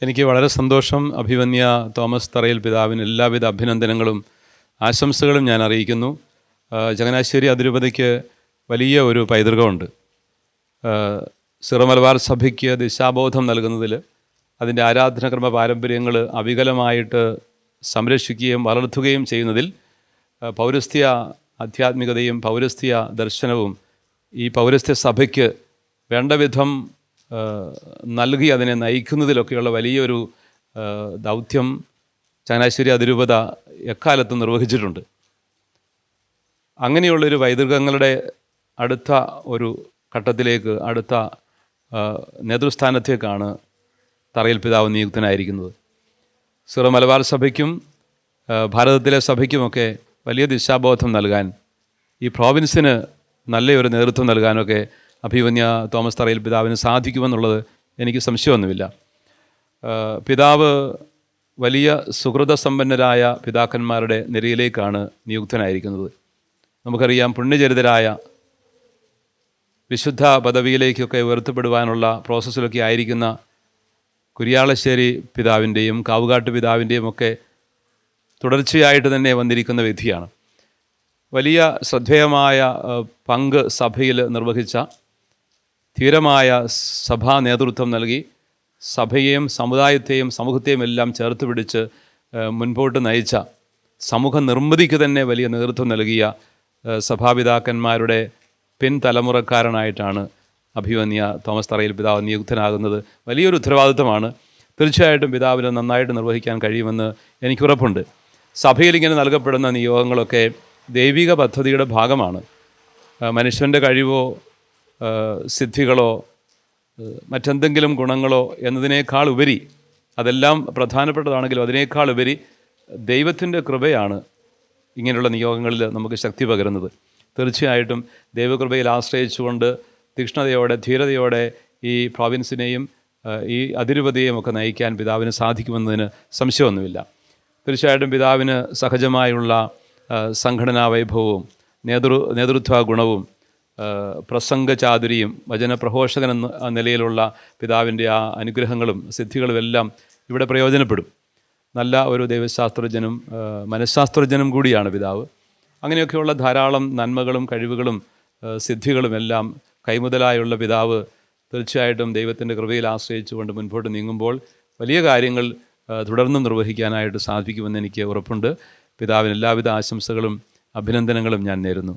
എനിക്ക് വളരെ സന്തോഷം. അഭിവന്യ തോമസ് തറയിൽ പിതാവിന് എല്ലാവിധ അഭിനന്ദനങ്ങളും ആശംസകളും ഞാൻ അറിയിക്കുന്നു. ചങ്ങനാശ്ശേരി അതിരൂപതയ്ക്ക് വലിയ ഒരു പൈതൃകമുണ്ട്. സിറോ മലബാർ സഭയ്ക്ക് ദിശാബോധം നൽകുന്നതിൽ അതിൻ്റെ ആരാധനാക്രമ പാരമ്പര്യങ്ങൾ അവികലമായിട്ട് സംരക്ഷിക്കുകയും വളർത്തുകയും ചെയ്യുന്നതിൽ പൗരസ്ത്യ ആധ്യാത്മികതയും പൗരസ്ത്യ ദർശനവും ഈ പൗരസ്ത്യ സഭയ്ക്ക് വേണ്ട വിധം നൽകി അതിനെ നയിക്കുന്നതിലൊക്കെയുള്ള വലിയൊരു ദൗത്യം ചങ്ങനാശ്ശേരി അതിരൂപത എക്കാലത്തും നിർവഹിച്ചിട്ടുണ്ട്. അങ്ങനെയുള്ളൊരു പൈതൃകങ്ങളുടെ അടുത്ത ഒരു ഘട്ടത്തിലേക്ക്, അടുത്ത നേതൃസ്ഥാനത്തേക്കാണ് തറയിൽ പിതാവ് നിയുക്തനായിരിക്കുന്നത്. സിറോ മലബാർ സഭയ്ക്കും ഭാരതത്തിലെ സഭയ്ക്കുമൊക്കെ വലിയ ദിശാബോധം നൽകാൻ, ഈ പ്രോവിൻസിന് നല്ലൊരു നേതൃത്വം നൽകാനൊക്കെ അഭിവന്യ തോമസ് തറയിൽ പിതാവിന് സാധിക്കുമെന്നുള്ളത് എനിക്ക് സംശയമൊന്നുമില്ല. പിതാവ് വലിയ സുഹൃതസമ്പന്നരായ പിതാക്കന്മാരുടെ നിരയിലേക്കാണ് നിയുക്തനായിരിക്കുന്നത്. നമുക്കറിയാം, പുണ്യചരിതരായ വിശുദ്ധ പദവിയിലേക്കൊക്കെ ഉയർത്തപ്പെടുവാനുള്ള പ്രോസസ്സിലൊക്കെ ആയിരിക്കുന്ന കുരിയാളശ്ശേരി പിതാവിൻ്റെയും കാവുകാട്ട് പിതാവിൻ്റെയും ഒക്കെ തുടർച്ചയായിട്ട് തന്നെ വന്നിരിക്കുന്ന വ്യക്തിയാണ്. വലിയ ശ്രദ്ധേയമായ പങ്ക് സഭയിൽ നിർവഹിച്ച, ധീരമായ സഭാ നേതൃത്വം നൽകി സഭയെയും സമുദായത്തെയും സമൂഹത്തെയും എല്ലാം ചേർത്ത് പിടിച്ച് മുൻപോട്ട് നയിച്ച, സമൂഹ നിർമ്മിതിക്ക് തന്നെ വലിയ നേതൃത്വം നൽകിയ സഭാപിതാക്കന്മാരുടെ പിൻതലമുറക്കാരനായിട്ടാണ് അഭിവന്യ തോമസ് തറയിൽ പിതാവ് നിയുക്തനാകുന്നത്. വലിയൊരു ഉത്തരവാദിത്വമാണ്. തീർച്ചയായിട്ടും പിതാവിന് നന്നായിട്ട് നിർവഹിക്കാൻ കഴിയുമെന്ന് എനിക്കുറപ്പുണ്ട്. സഭയിൽ ഇങ്ങനെ നൽകപ്പെടുന്ന നിയോഗങ്ങളൊക്കെ ദൈവിക പദ്ധതിയുടെ ഭാഗമാണ്. മനുഷ്യൻ്റെ കഴിവോ സിദ്ധികളോ മറ്റെന്തെങ്കിലും ഗുണങ്ങളോ എന്നതിനേക്കാൾ ഉപരി, അതെല്ലാം പ്രധാനപ്പെട്ടതാണെങ്കിലും അതിനേക്കാൾ ഉപരി ദൈവത്തിൻ്റെ കൃപയാണ് ഇങ്ങനെയുള്ള നിയോഗങ്ങളിൽ നമുക്ക് ശക്തി പകരുന്നത്. തീർച്ചയായിട്ടും ദൈവകൃപയിൽ ആശ്രയിച്ചുകൊണ്ട് തീക്ഷ്ണതയോടെ, ധീരതയോടെ ഈ പ്രോവിൻസിനെയും ഈ അതിരൂപതയെയും ഒക്കെ നയിക്കാൻ പിതാവിന് സാധിക്കുമെന്നതിന് സംശയമൊന്നുമില്ല. തീർച്ചയായിട്ടും പിതാവിന് സഹജമായുള്ള സംഘടനാ വൈഭവവും നേതൃത്വ ഗുണവും പ്രസംഗചാതുരിയും വചനപ്രഘോഷകൻ എന്ന നിലയിലുള്ള പിതാവിൻ്റെ ആ അനുഗ്രഹങ്ങളും സിദ്ധികളും എല്ലാം ഇവിടെ പ്രയോജനപ്പെടും. നല്ല ഒരു ദൈവശാസ്ത്രജ്ഞനും മനഃശാസ്ത്രജ്ഞനും കൂടിയാണ് പിതാവ്. അങ്ങനെയൊക്കെയുള്ള ധാരാളം നന്മകളും കഴിവുകളും സിദ്ധികളും എല്ലാം കൈമുതലായുള്ള പിതാവ് തീർച്ചയായിട്ടും ദൈവത്തിൻ്റെ കൃപയിൽ ആശ്രയിച്ചുകൊണ്ട് മുൻപോട്ട് നീങ്ങുമ്പോൾ വലിയ കാര്യങ്ങൾ തുടർന്നും നിർവഹിക്കാനായിട്ട് സാധിക്കുമെന്ന് എനിക്ക് ഉറപ്പുണ്ട്. പിതാവിന് എല്ലാവിധ ആശംസകളും അഭിനന്ദനങ്ങളും ഞാൻ നേരുന്നു.